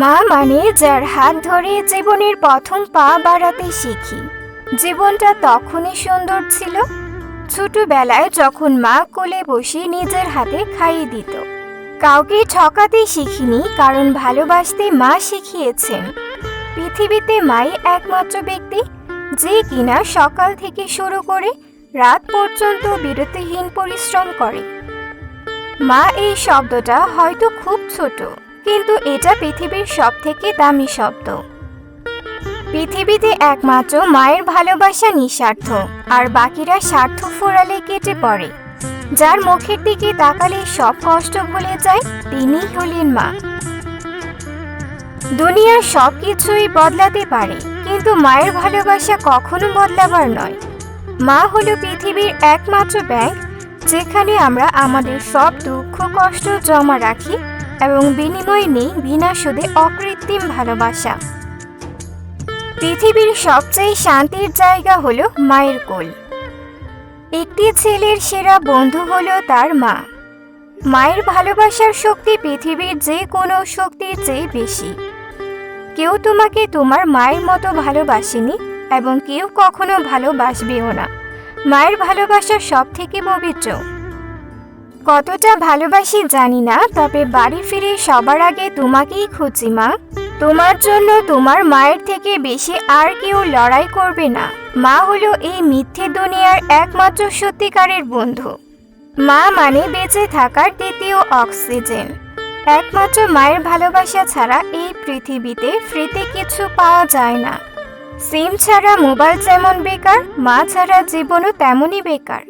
মা মানে যার হাত ধরে জীবনের প্রথম পা বাড়াতে শিখি। জীবনটা তখনই সুন্দর ছিল ছোটবেলায়, যখন মা কোলে বসে নিজের হাতে খাইয়ে দিত। কাউকে ঠকাতে শিখিনি, কারণ ভালোবাসতে মা শিখিয়েছেন। পৃথিবীতে মাই একমাত্র ব্যক্তি যে কিনা সকাল থেকে শুরু করে রাত পর্যন্ত বিরতিহীন পরিশ্রম করে। মা এই শব্দটা হয়তো খুব ছোট, কিন্তু এটা পৃথিবীর সবথেকে দামি শব্দ। পৃথিবীতে একমাত্র মায়ের ভালোবাসা নিঃস্বার্থ, আর বাকিরা স্বার্থ ফোরালে কেটে পড়ে। যার মুখের দিকে তাকালে সব কষ্ট ভুলে যায়, তিনিই হলেন মা। দুনিয়ার সব কিছুই বদলাতে পারে, কিন্তু মায়ের ভালোবাসা কখনো বদলাবার নয়। মা হলো পৃথিবীর একমাত্র ব্যাংক, যেখানে আমরা আমাদের সব দুঃখ কষ্ট জমা রাখি এবং বিনিময়ে নেই বিনা সুদে অকৃত্রিম ভালোবাসা। পৃথিবীর সবচেয়ে শান্তির জায়গা হলো মায়ের কোল। একটি ছেলের সেরা বন্ধু হলো তার মা। মায়ের ভালোবাসার শক্তি পৃথিবীর যে কোনো শক্তির চেয়ে বেশি। কেউ তোমাকে তোমার মায়ের মতো ভালোবাসেনি, এবং কেউ কখনো ভালোবাসবেও না। মায়ের ভালোবাসা সব থেকে পবিত্র। কতটা ভালোবাসি জানি না, তবে বাড়ি ফিরে সবার আগে তোমাকেই খুঁজি মা। তোমার জন্য তোমার মায়ের থেকে বেশি আর কেউ লড়াই করবে না। মা হলো এই মিথ্যে দুনিয়ার একমাত্র সত্যিকারের বন্ধু। মা মানে বেঁচে থাকার দ্বিতীয় অক্সিজেন। একমাত্র মায়ের ভালোবাসা ছাড়া এই পৃথিবীতে ফ্রিতে কিছু পাওয়া যায় না। সিম ছাড়া মোবাইল যেমন বেকার, মা ছাড়া জীবনও তেমনই বেকার।